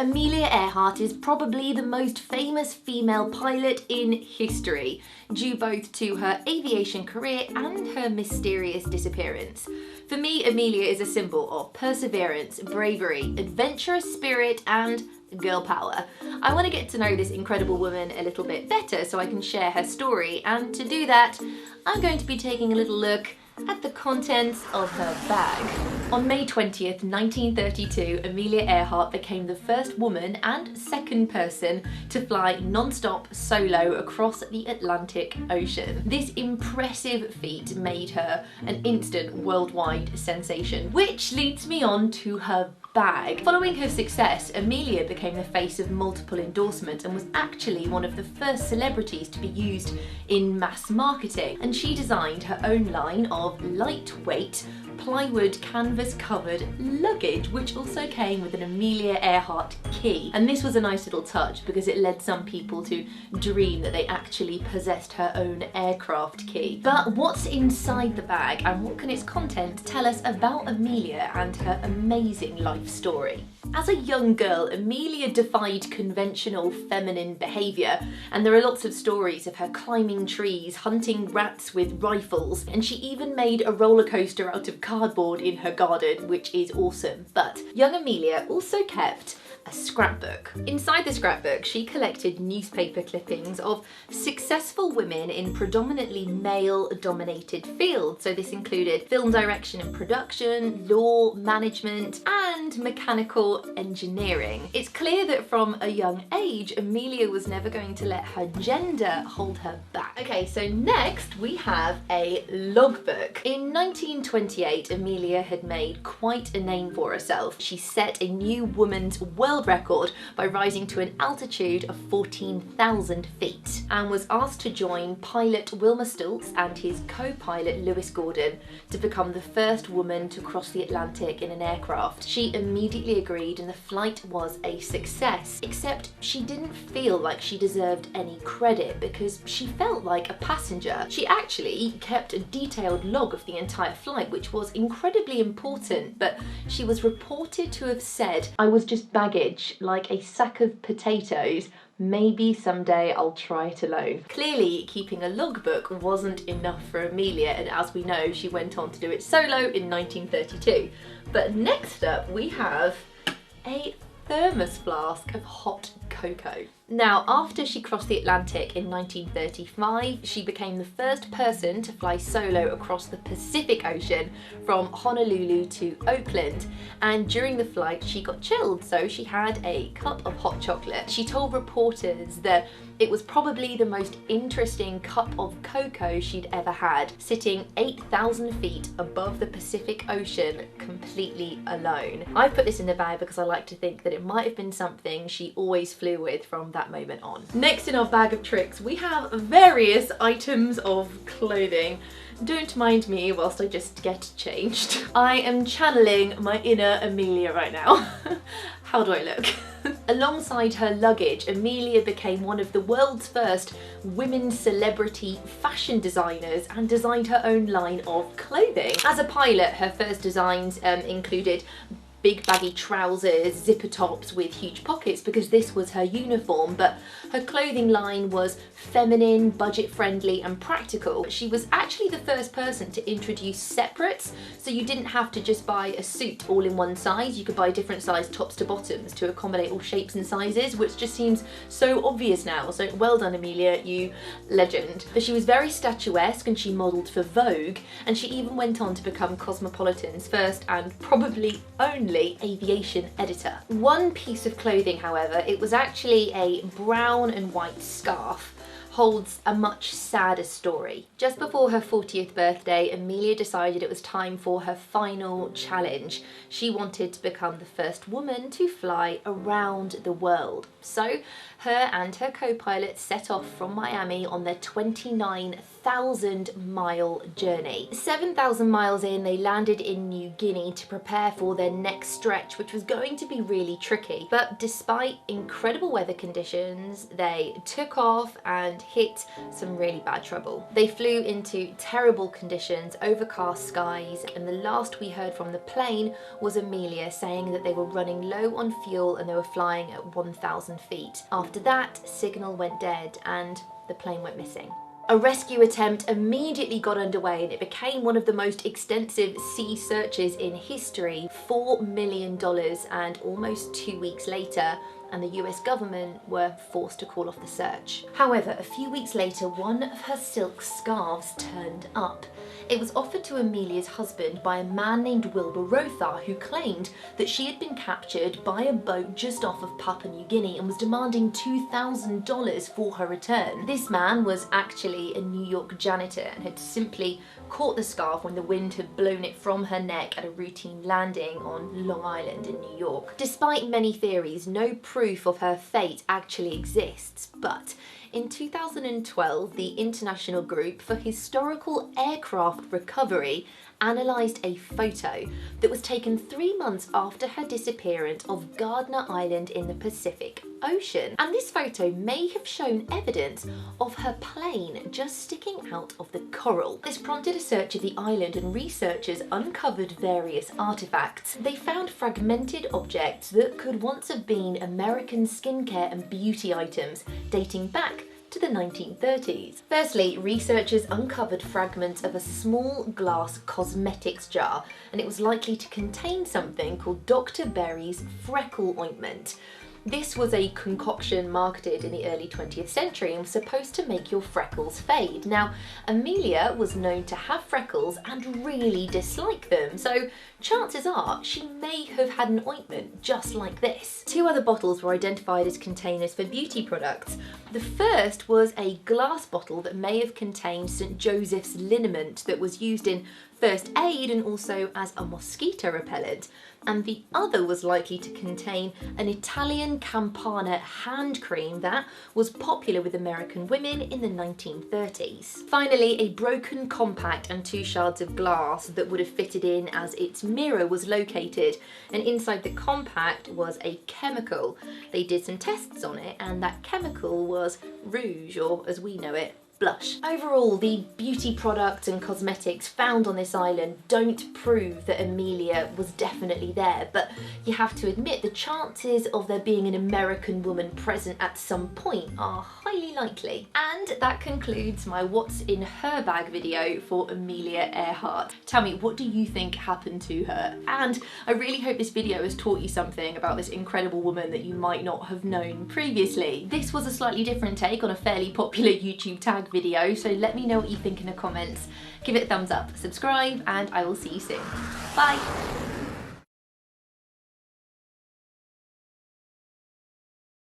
Amelia Earhart is probably the most famous female pilot in history, due both to her aviation career and her mysterious disappearance. For me, Amelia is a symbol of perseverance, bravery, adventurous spirit, and girl power. I want to get to know this incredible woman a little bit better so I can share her story, and to do that, I'm going to be taking a little look at the contents of her bag. On May 20th, 1932, Amelia Earhart became the first woman and second person to fly non-stop solo across the Atlantic Ocean. This impressive feat made her an instant worldwide sensation, which leads me on to her bag. Following her success, Amelia became the face of multiple endorsements and was actually one of the first celebrities to be used in mass marketing. And she designed her own line of lightweight, plywood canvas covered luggage, which also came with an Amelia Earhart key. And this was a nice little touch because it led some people to dream that they actually possessed her own aircraft key. But what's inside the bag and what can its content tell us about Amelia and her amazing life story? As a young girl, Amelia defied conventional feminine behaviour, and there are lots of stories of her climbing trees, hunting rats with rifles, and she even made a roller coaster out of cardboard in her garden, which is awesome. But young Amelia also kept a scrapbook. Inside the scrapbook, she collected newspaper clippings of successful women in predominantly male-dominated fields. So this included film direction and production, law, management, and mechanical engineering. It's clear that from a young age, Amelia was never going to let her gender hold her back. Okay, so next we have a logbook. In 1928, Amelia had made quite a name for herself. She set a new woman's world record by rising to an altitude of 14,000 feet and was asked to join pilot Wilma Stultz and his co-pilot Lewis Gordon to become the first woman to cross the Atlantic in an aircraft. She immediately agreed and the flight was a success, except she didn't feel like she deserved any credit because she felt like a passenger. She actually kept a detailed log of the entire flight, which was incredibly important, but she was reported to have said, "I was just baggage, like a sack of potatoes. Maybe someday I'll try it alone." Clearly, keeping a logbook wasn't enough for Amelia, and as we know, she went on to do it solo in 1932. But next up, we have a thermos flask of hot cocoa. Now, after she crossed the Atlantic in 1935, she became the first person to fly solo across the Pacific Ocean from Honolulu to Oakland, and during the flight she got chilled, so she had a cup of hot chocolate. She told reporters that it was probably the most interesting cup of cocoa she'd ever had, sitting 8,000 feet above the Pacific Ocean completely alone. I put this in the bag because I like to think that it might have been something she always flew with from that moment on. Next in our bag of tricks, we have various items of clothing. Don't mind me whilst I just get changed. I am channeling my inner Amelia right now. How do I look? Alongside her luggage, Amelia became one of the world's first women celebrity fashion designers and designed her own line of clothing. As a pilot, her first designs included big baggy trousers, zipper tops with huge pockets because this was her uniform, but her clothing line was feminine, budget friendly and practical. She was actually the first person to introduce separates, so you didn't have to just buy a suit all in one size. You could buy different size tops to bottoms to accommodate all shapes and sizes, which just seems so obvious now. So well done, Amelia, you legend. But she was very statuesque and she modelled for Vogue, and she even went on to become Cosmopolitan's first and probably only aviation editor. One piece of clothing, however, it was actually a brown and white scarf, holds a much sadder story. Just before her 40th birthday, Amelia decided it was time for her final challenge. She wanted to become the first woman to fly around the world. So her and her co-pilot set off from Miami on their 29 7,000-mile journey. 7,000 miles in, they landed in New Guinea to prepare for their next stretch, which was going to be really tricky. But despite incredible weather conditions, they took off and hit some really bad trouble. They flew into terrible conditions, overcast skies, and the last we heard from the plane was Amelia saying that they were running low on fuel and they were flying at 1,000 feet. After that, signal went dead and the plane went missing. A rescue attempt immediately got underway and it became one of the most extensive sea searches in history. $4 million, and almost 2 weeks later, and the US government were forced to call off the search. However, a few weeks later, one of her silk scarves turned up. It was offered to Amelia's husband by a man named Wilbur Rothar, who claimed that she had been captured by a boat just off of Papua New Guinea and was demanding $2,000 for her return. This man was actually a New York janitor and had simply caught the scarf when the wind had blown it from her neck at a routine landing on Long Island in New York. Despite many theories, no proof of her fate actually exists, but in 2012, the International Group for Historical Aircraft Recovery analysed a photo that was taken 3 months after her disappearance of Gardner Island in the Pacific Ocean. And this photo may have shown evidence of her plane just sticking out of the coral. This prompted a search of the island and researchers uncovered various artefacts. They found fragmented objects that could once have been American skincare and beauty items dating back to the 1930s. Firstly, researchers uncovered fragments of a small glass cosmetics jar, and it was likely to contain something called Dr. Berry's freckle ointment. This was a concoction marketed in the early 20th century and was supposed to make your freckles fade. Now, Amelia was known to have freckles and really dislike them, so chances are she may have had an ointment just like this. 2 other bottles were identified as containers for beauty products. The first was a glass bottle that may have contained St. Joseph's liniment that was used in first aid and also as a mosquito repellent, and the other was likely to contain an Italian Campana hand cream that was popular with American women in the 1930s. Finally, a broken compact and 2 shards of glass that would have fitted in as its mirror was located, and inside the compact was a chemical. They did some tests on it and that chemical was rouge, or as we know it, blush. Overall, the beauty products and cosmetics found on this island don't prove that Amelia was definitely there, but you have to admit the chances of there being an American woman present at some point are highly likely. And that concludes my What's in Her Bag video for Amelia Earhart. Tell me, what do you think happened to her? And I really hope this video has taught you something about this incredible woman that you might not have known previously. This was a slightly different take on a fairly popular YouTube tag video, so let me know what you think in the comments. Give it a thumbs up, subscribe, and I will see you soon. Bye!